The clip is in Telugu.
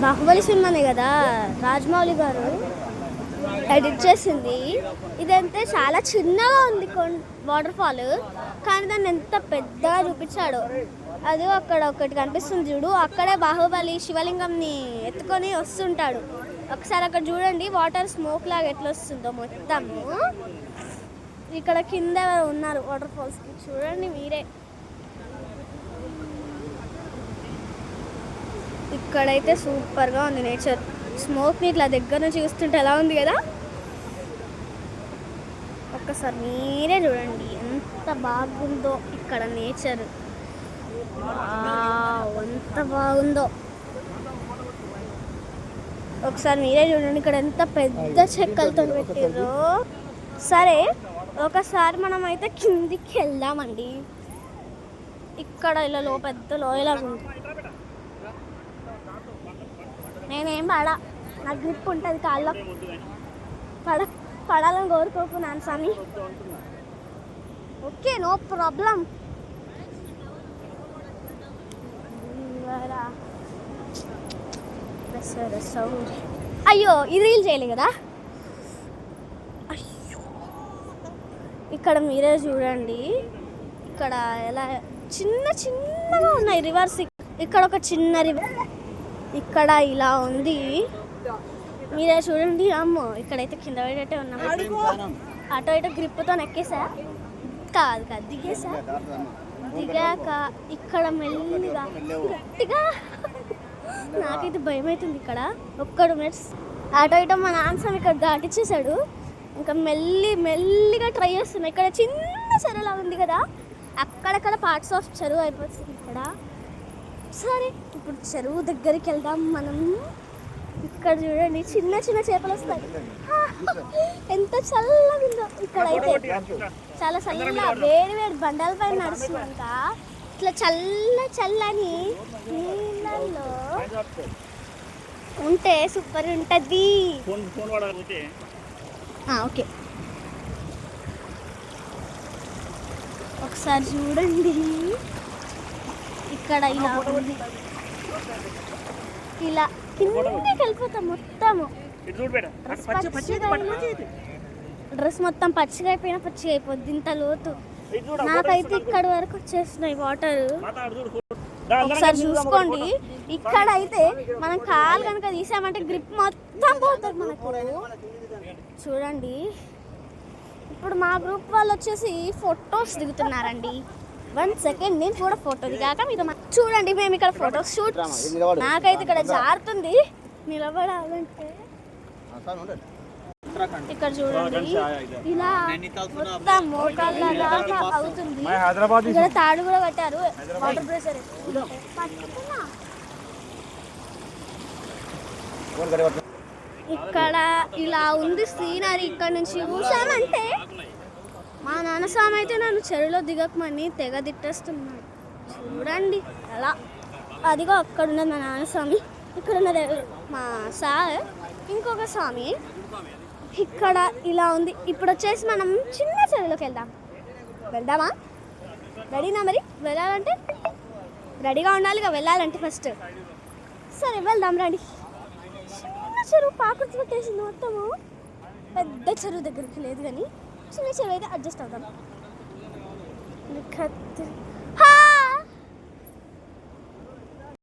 బాహుబలి సినిమానే కదా రాజమౌళి గారు ఎడిట్ చేసింది. ఇదంతా చాలా చిన్నగా ఉంది వాటర్ ఫాల్, కానీ దాన్ని ఎంత పెద్దగా చూపించాడో. అది అక్కడ ఒకటి కనిపిస్తుంది చూడు, అక్కడే బాహుబలి శివలింగంని ఎత్తుకొని వస్తుంటాడు. ఒకసారి అక్కడ చూడండి వాటర్ స్మోక్ లాగా ఎట్లా వస్తుందో మొత్తము. ఇక్కడ కింద ఉన్నారు వాటర్ ఫాల్స్కి, చూడండి మీరే. ఇక్కడైతే సూపర్గా ఉంది నేచర్. స్మోక్ని ఇట్లా దగ్గర నుంచి చూస్తుంటే ఎలా ఉంది కదా. ఒక్కసారి మీరే చూడండి ఎంత బాగుందో ఇక్కడ నేచర్, ఎంత బాగుందో. ఒకసారి మీరే చూడండి ఇక్కడ ఎంత పెద్ద చెక్కలతో పెట్టారో. సరే ఒకసారి మనం అయితే కిందికి వెళ్దామండి. ఇక్కడ ఇలా పెద్ద లోయలాగా ఉంది. నేనేం నా గ్రిప్ ఉంటుంది కాళ్ళ, పడాలని కోరుకోకున్నాను స్వామి. Okay no problem. అయ్యో ఇది రీల్ చేయలే కదా. అయ్యో ఇక్కడ మీరే చూడండి, ఇక్కడ ఎలా చిన్నగా ఉన్నాయి రివర్స్. ఇక్కడ ఒక చిన్న రివర్ ఇక్కడ ఇలా ఉంది, మీరే చూడండి. అమ్మో ఇక్కడైతే కింద పడేటే ఉన్నాం. అటో ఇటో గ్రిప్తో ఎక్కేసా కాదు దిగేసా. దిగాక ఇక్కడ మెల్లిగా గట్టిగా, నాకైతే భయం అవుతుంది ఇక్కడ. ఒక్కడు మినిట్స్ అటో ఇటో మా నాన్న ఇక్కడ దాటిచ్చేసాడు. ఇంకా మెల్లిగా ట్రై చేస్తున్నాయి. ఇక్కడ చిన్న చెరువులా ఉంది కదా, అక్కడక్కడ పార్ట్స్ ఆఫ్ చెరువు అయిపోతుంది ఇక్కడ. సరే ఇప్పుడు చెరువు దగ్గరికి వెళ్దాం మనం. ఇక్కడ చూడండి చిన్న చేపలు వస్తాయి. ఎంత చల్లగా ఉందో ఇక్కడైతే, చాలా చల్లగా. వేడి బండల పైన నడుస్తున్నాక ఇట్లా చల్లని నీళ్ళల్లో ఉంటే సూపర్ ఉంటుంది. ఓకే ఒకసారి చూడండి ఇక్కడ ఇలా ఉంది. ఇలా కిందకి వెళ్ళిపోతాం మొత్తము. డ్రెస్ మొత్తం పచ్చిగా అయిపోద్ది ఇంత లోతు. నాకైతే ఇక్కడ వరకు వచ్చేస్తున్నాయి వాటర్. ఒకసారి చూసుకోండి. ఇక్కడ అయితే మనం కాలు కనుక తీసామంటే గ్రిప్ మొత్తం పోతుంది మనకు. చూడండి ఇప్పుడు మా గ్రూప్ వాళ్ళు వచ్చేసి ఫొటోస్ దిగుతున్నారండి. 1 సెకండ్ నేను కూడా ఫోటో దిగాక మీరు చూడండి. మేము ఇక్కడ ఫొటోస్ షూట్. నాకైతే ఇక్కడ జారుతుంది నిలబడాలంటే. ఇక్కడ చూడండి ఇలా మొత్తం మోకాళ్ళ దాకా అవుతుంది. ఇక్కడ తాడు కూడా కట్టారు, వాటర్ ప్రెషర్. ఇక్కడ ఇలా ఉంది సీనరీ. ఇక్కడ నుంచి చూసామంటే మా నాన్న స్వామి అయితే నన్ను చెరువులో దిగకమని తెగ తిట్టేస్తున్నాడు. చూడండి అలా. అదిగో అక్కడ ఉన్నది మా నాన్న స్వామి, ఇక్కడ ఉన్నది మా సార్, ఇంకొక స్వామి. ఇక్కడ ఇలా ఉంది. ఇప్పుడు వచ్చేసి మనం చిన్న చెరువులోకి వెళ్దామా? రెడీనా? మరి వెళ్ళాలంటే రెడీగా ఉండాలిగా వెళ్ళాలంటే ఫస్ట్. సరే వెళ్దాం రండి. చిన్న చెరువు పాకుర్తి పెట్టేసింది మొత్తము. పెద్ద చెరువు దగ్గరికి లేదు కానీ చిన్న చెరువు అయితే అడ్జస్ట్ అవుతాం.